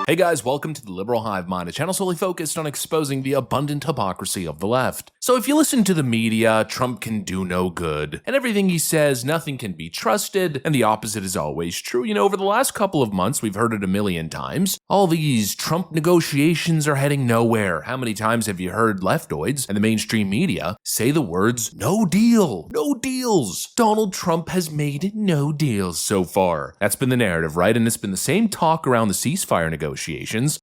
Hey guys, welcome to the Liberal Hive Mind, a channel solely focused on exposing the abundant hypocrisy of the left. So if you listen to the media, Trump can do no good, and everything he says, nothing can be trusted, and the opposite is always true. You know, over the last couple of months, we've heard it a million times. All these Trump negotiations are heading nowhere. How many times have you heard leftoids and the mainstream media say the words, no deal, no deals? Donald Trump has made no deals so far. That's been the narrative, right? And it's been the same talk around the ceasefire negotiations.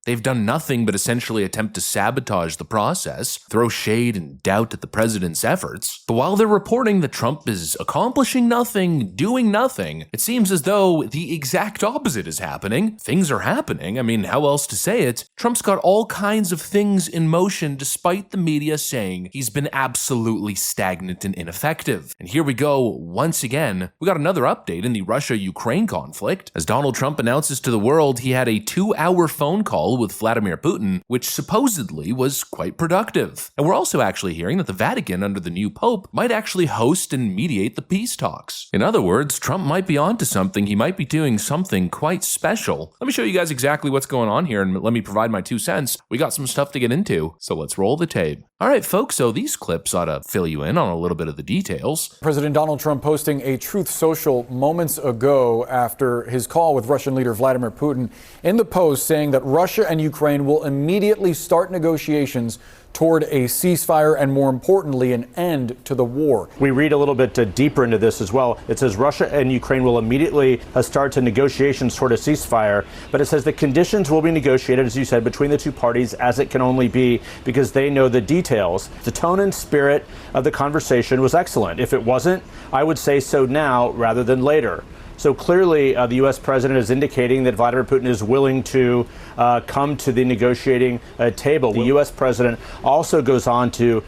They've done nothing but essentially attempt to sabotage the process, throw shade and doubt at the president's efforts. But while they're reporting that Trump is accomplishing nothing, doing nothing, it seems as though the exact opposite is happening. Things are happening. I mean, how else to say it? Trump's got all kinds of things in motion despite the media saying he's been absolutely stagnant and ineffective. And here we go, once again, we got another update in the Russia-Ukraine conflict, as Donald Trump announces to the world he had a 2-hour phone call with Vladimir Putin, which supposedly was quite productive. And we're also actually hearing that the Vatican, under the new Pope, might actually host and mediate the peace talks. In other words, Trump might be onto something. He might be doing something quite special. Let me show you guys exactly what's going on here, and let me provide my 2 cents. We got some stuff to get into, so let's roll the tape. All right, folks, so these clips ought to fill you in on a little bit of the details. President Donald Trump posting a Truth Social moments ago after his call with Russian leader Vladimir Putin. In the post, saying that Russia and Ukraine will immediately start negotiations toward a ceasefire and, more importantly, an end to the war. We read a little bit deeper into this as well. It says Russia and Ukraine will immediately start to negotiations toward a ceasefire, but it says the conditions will be negotiated, as you said, between the two parties as it can only be because they know the details. The tone and spirit of the conversation was excellent. If it wasn't, I would say so now rather than later. So clearly, the U.S. president is indicating that Vladimir Putin is willing to come to the negotiating table. The U.S. president also goes on to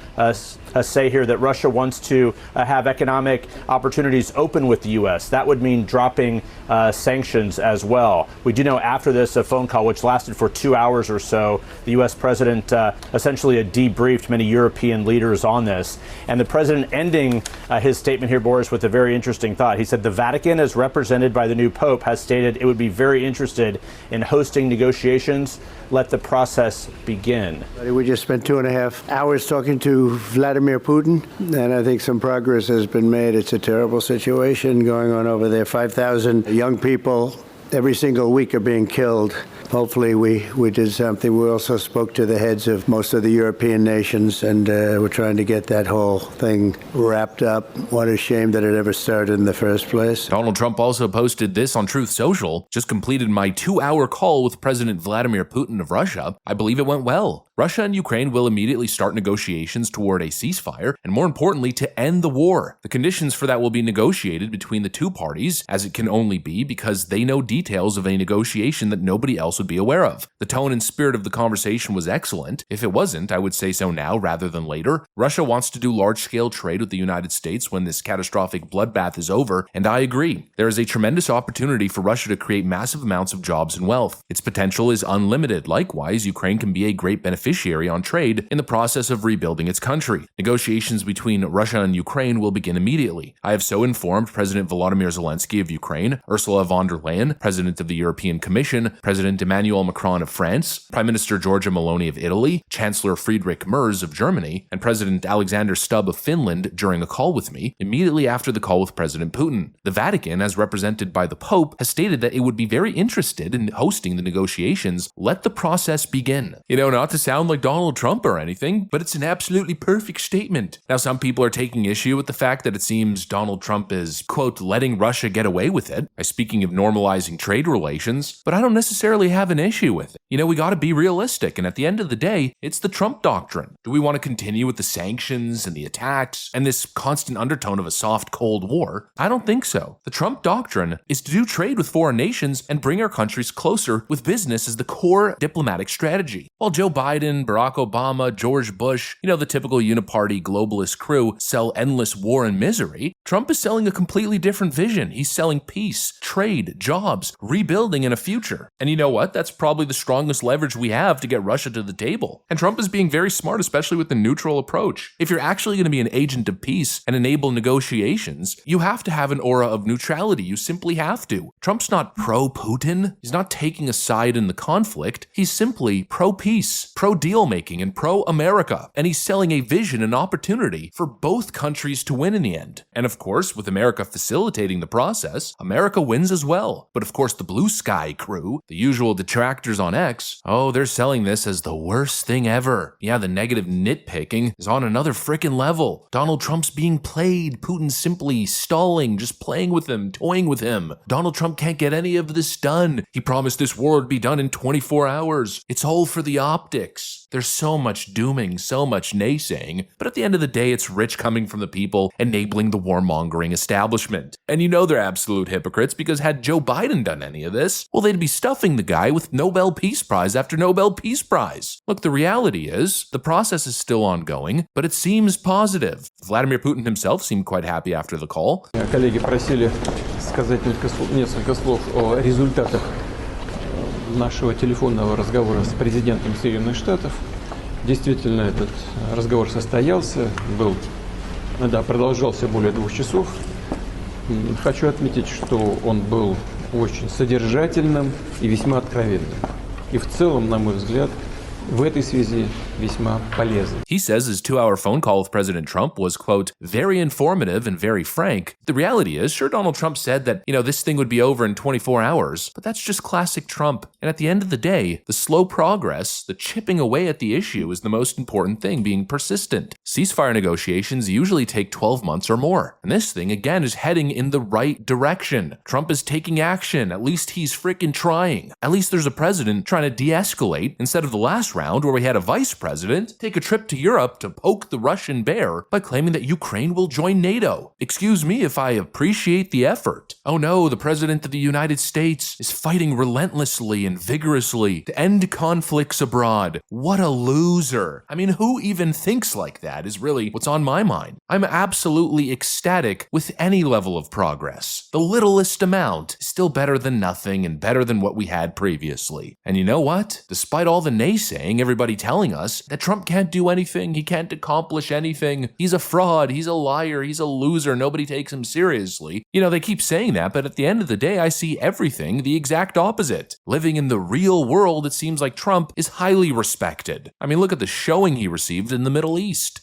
say here that Russia wants to have economic opportunities open with the U.S. That would mean dropping sanctions as well. We do know after this phone call, which lasted for 2 hours or so, the U.S. president essentially debriefed many European leaders on this. And the president ending his statement here, Boris, with a very interesting thought. He said, the Vatican, as represented by the new Pope, has stated it would be very interested in hosting negotiations. Let the process begin. We just spent 2.5 hours talking to Vladimir Putin, and I think some progress has been made. It's a terrible situation going on over there. 5,000 young people every single week are being killed. Hopefully we did something. We also spoke to the heads of most of the European nations, and we're trying to get that whole thing wrapped up. What a shame that it ever started in the first place. Donald Trump also posted this on Truth Social. Just completed my 2-hour call with President Vladimir Putin of Russia. I believe it went well. Russia and Ukraine will immediately start negotiations toward a ceasefire, and more importantly, to end the war. The conditions for that will be negotiated between the two parties, as it can only be because they know details of a negotiation that nobody else would be aware of. The tone and spirit of the conversation was excellent. If it wasn't, I would say so now rather than later. Russia wants to do large-scale trade with the United States when this catastrophic bloodbath is over, and I agree. There is a tremendous opportunity for Russia to create massive amounts of jobs and wealth. Its potential is unlimited. Likewise, Ukraine can be a great beneficiary on trade in the process of rebuilding its country. Negotiations between Russia and Ukraine will begin immediately. I have so informed President Volodymyr Zelensky of Ukraine, Ursula von der Leyen, President of the European Commission, President Emmanuel Macron of France, Prime Minister Giorgia Meloni of Italy, Chancellor Friedrich Merz of Germany, and President Alexander Stubb of Finland during a call with me immediately after the call with President Putin. The Vatican, as represented by the Pope, has stated that it would be very interested in hosting the negotiations. Let the process begin. You know, not to sound like Donald Trump or anything, but it's an absolutely perfect statement. Now, some people are taking issue with the fact that it seems Donald Trump is, quote, letting Russia get away with it, by speaking of normalizing trade relations, but I don't necessarily have an issue with it. You know, we gotta be realistic, and at the end of the day, it's the Trump doctrine. Do we want to continue with the sanctions and the attacks and this constant undertone of a soft Cold War? I don't think so. The Trump doctrine is to do trade with foreign nations and bring our countries closer with business as the core diplomatic strategy. While Joe Biden Biden, Barack Obama, George Bush, the typical uniparty globalist crew sell endless war and misery, Trump is selling a completely different vision. He's selling peace, trade, jobs, rebuilding, and a future. And you know what? That's probably the strongest leverage we have to get Russia to the table. And Trump is being very smart, especially with the neutral approach. If you're actually going to be an agent of peace and enable negotiations, you have to have an aura of neutrality. You simply have to. Trump's not pro-Putin. He's not taking a side in the conflict. He's simply pro-peace, pro-deal making, and pro-America. And he's selling a vision and opportunity for both countries to win in the end. And of course, with America facilitating the process, America wins as well. But of course, the blue sky crew, the usual detractors on X, they're selling this as the worst thing ever. Yeah, the negative nitpicking is on another frickin' level. Donald Trump's being played. Putin's simply stalling, just playing with him, toying with him. Donald Trump can't get any of this done. He promised this war would be done in 24 hours. It's all for the optics. There's so much dooming, so much naysaying, but at the end of the day, it's rich coming from the people enabling the warmongering establishment. And they're absolute hypocrites, because had Joe Biden done any of this, well, they'd be stuffing the guy with Nobel Peace Prize after Nobel Peace Prize. Look, the reality is, the process is still ongoing, but it seems positive. Vladimir Putin himself seemed quite happy after the call. Коллеги просили сказать несколько слов о результатах нашего телефонного разговора с президентом Соединенных Штатов. Действительно, этот разговор состоялся, продолжался более 2 часов. Хочу отметить, что он был очень содержательным и весьма откровенным. И в целом, на мой взгляд, в этой связи весьма полезен. He says his 2-hour phone call with President Trump was, quote, very informative and very frank. The reality is, sure, Donald Trump said that, this thing would be over in 24 hours, but that's just classic Trump. And at the end of the day, the slow progress, the chipping away at the issue is the most important thing, being persistent. Ceasefire negotiations usually take 12 months or more. And this thing, again, is heading in the right direction. Trump is taking action. At least he's frickin' trying. At least there's a president trying to de-escalate instead of the last round where we had a vice president take a trip to Europe to poke the Russian bear by claiming that Ukraine will join NATO. Excuse me if I appreciate the effort. Oh no, the president of the United States is fighting relentlessly and vigorously to end conflicts abroad. What a loser. I mean, who even thinks like that is really what's on my mind. I'm absolutely ecstatic with any level of progress. The littlest amount is still better than nothing and better than what we had previously. And you know what? Despite all the naysaying, everybody telling us that Trump can't do anything, he can't accomplish anything, he's a fraud, he's a liar, he's a loser, nobody takes him seriously. They keep saying that, but at the end of the day, I see everything the exact opposite. Living in the real world, it seems like Trump is highly respected. I mean, look at the showing he received in the Middle East.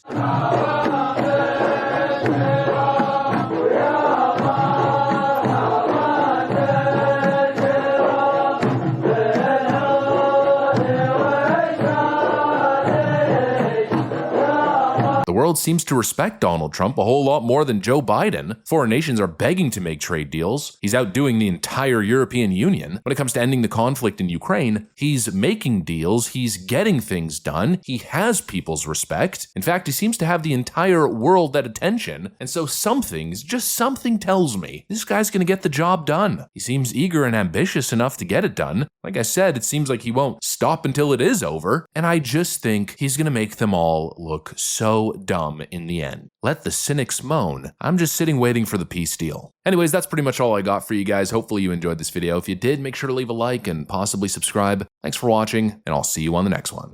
The world seems to respect Donald Trump a whole lot more than Joe Biden. Foreign nations are begging to make trade deals. He's outdoing the entire European Union. When it comes to ending the conflict in Ukraine, he's making deals, he's getting things done, he has people's respect. In fact, he seems to have the entire world at attention, and so just something tells me this guy's gonna get the job done. He seems eager and ambitious enough to get it done. Like I said, it seems like he won't stop until it is over, and I just think he's gonna make them all look so dumb in the end. Let the cynics moan. I'm just sitting waiting for the peace deal. Anyways, that's pretty much all I got for you guys. Hopefully you enjoyed this video. If you did, make sure to leave a like and possibly subscribe. Thanks for watching, and I'll see you on the next one.